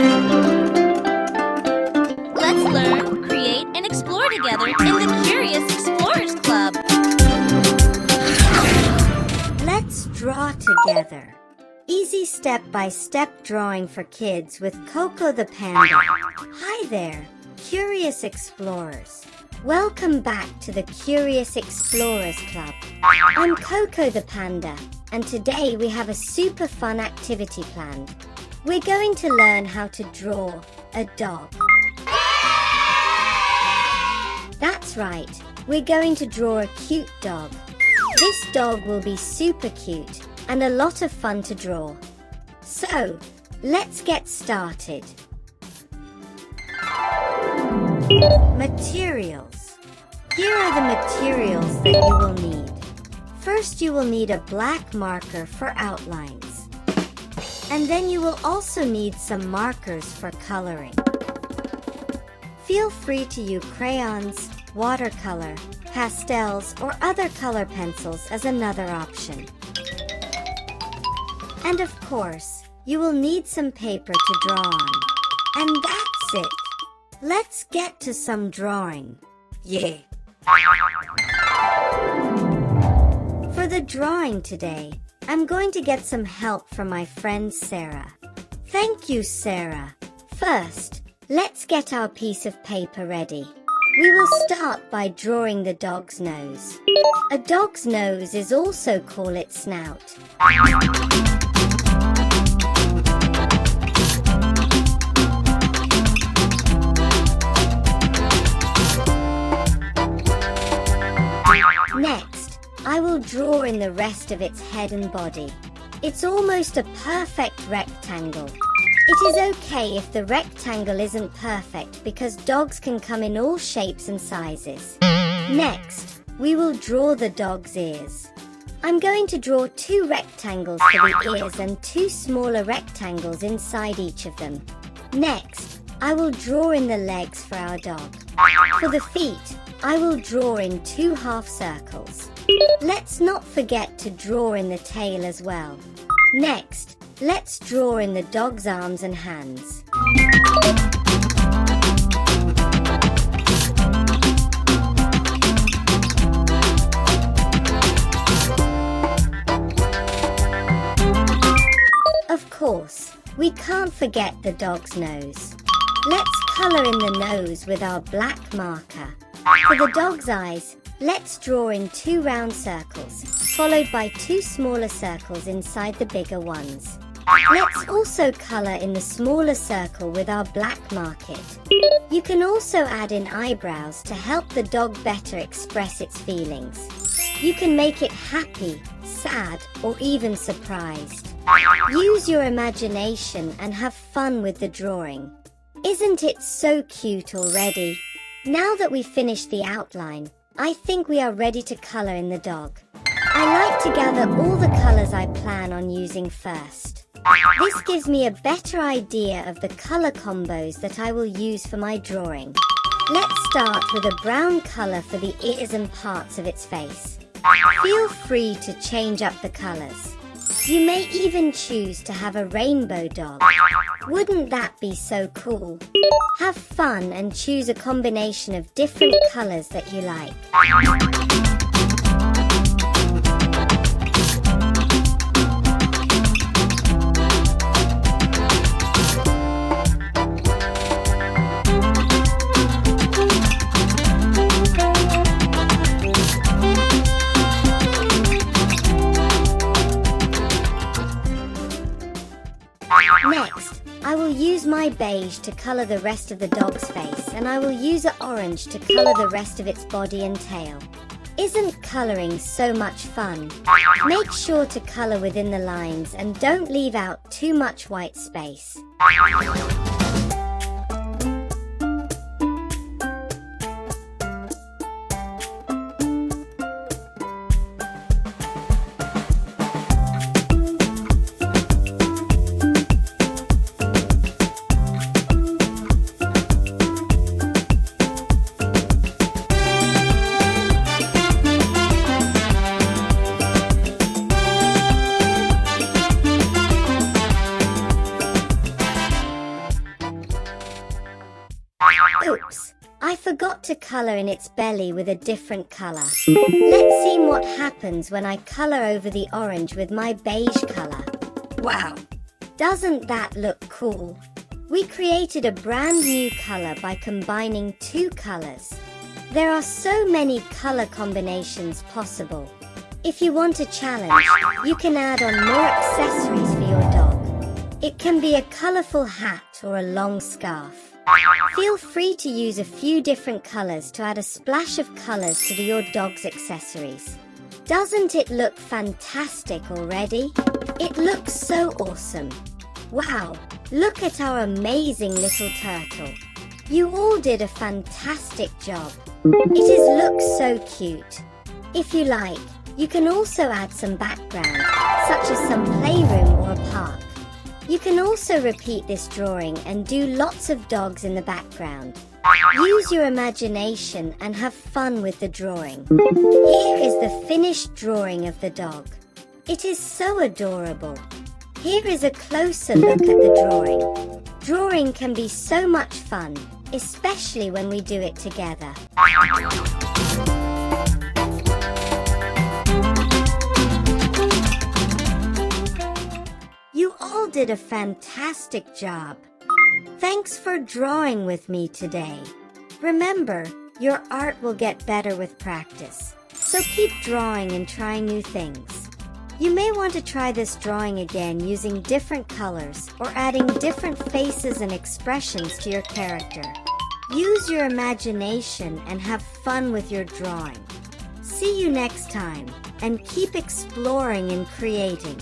Let's learn, create, and explore together in the Curious Explorers Club. Let's draw together. Easy step-by-step drawing for kids with Coco the Panda. Hi there, Curious Explorers. Welcome back to the Curious Explorers Club. I'm Coco the Panda, and today we have a super fun activity planned. We're going to learn how to draw a dog. That's right, we're going to draw a cute dog. This dog will be super cute and a lot of fun to draw. So, let's get started. Materials. Here are the materials that you will need. First, you will need a black marker for outlines. And then you will also need some markers for coloring. Feel free to use crayons, watercolor, pastels, or other color pencils as another option. And of course, you will need some paper to draw on. And that's it. Let's get to some drawing. Yeah! For the drawing today, I'm going to get some help from my friend Sarah. Thank you, Sarah. First, let's get our piece of paper ready. We will start by drawing the dog's nose. A dog's nose is also called its snout. Next, I will draw in the rest of its head and body. It's almost a perfect rectangle. It is okay if the rectangle isn't perfect because dogs can come in all shapes and sizes. Next, we will draw the dog's ears. I'm going to draw 2 rectangles for the ears and 2 smaller rectangles inside each of them. Next, I will draw in the legs for our dog. For the feet, I will draw in 2 half circles. Let's not forget to draw in the tail as well. Next, let's draw in the dog's arms and hands. Of course, we can't forget the dog's nose. Let's color in the nose with our black marker. For the dog's eyes, let's draw in 2 round circles, followed by 2 smaller circles inside the bigger ones. Let's also color in the smaller circle with our black marker. You can also add in eyebrows to help the dog better express its feelings. You can make it happy, sad, or even surprised. Use your imagination and have fun with the drawing. Isn't it so cute already? Now that we've finished the outline, I think we are ready to color in the dog. I like to gather all the colors I plan on using first. This gives me a better idea of the color combos that I will use for my drawing. Let's start with a brown color for the ears and parts of its face. Feel free to change up the colors. You may even choose to have a rainbow dog. Wouldn't that be so cool? Have fun and choose a combination of different colors that you like. Next, I will use my beige to color the rest of the dog's face, and I will use an orange to color the rest of its body and tail. Isn't coloring so much fun? Make sure to color within the lines and don't leave out too much white space. Oops, I forgot to color in its belly with a different color. Let's see what happens when I color over the orange with my beige color. Wow, doesn't that look cool? We created a brand new color by combining two colors. There are so many color combinations possible. If you want a challenge, you can add on more accessories for your dog. It can be a colorful hat or a long scarf. Feel free to use a few different colors to add a splash of colors to your dog's accessories. Doesn't it look fantastic already? It looks so awesome. Wow, look at our amazing little turtle. You all did a fantastic job. It looks so cute. If you like, you can also add some background, such as some playroom or a park. You can also repeat this drawing and do lots of dogs in the background. Use your imagination and have fun with the drawing. Here is the finished drawing of the dog. It is so adorable. Here is a closer look at the drawing. Drawing can be so much fun, especially when we do it together. You all did a fantastic job. Thanks for drawing with me today. Remember, your art will get better with practice. So keep drawing and trying new things. You may want to try this drawing again using different colors or adding different faces and expressions to your character. Use your imagination and have fun with your drawing. See you next time, and keep exploring and creating.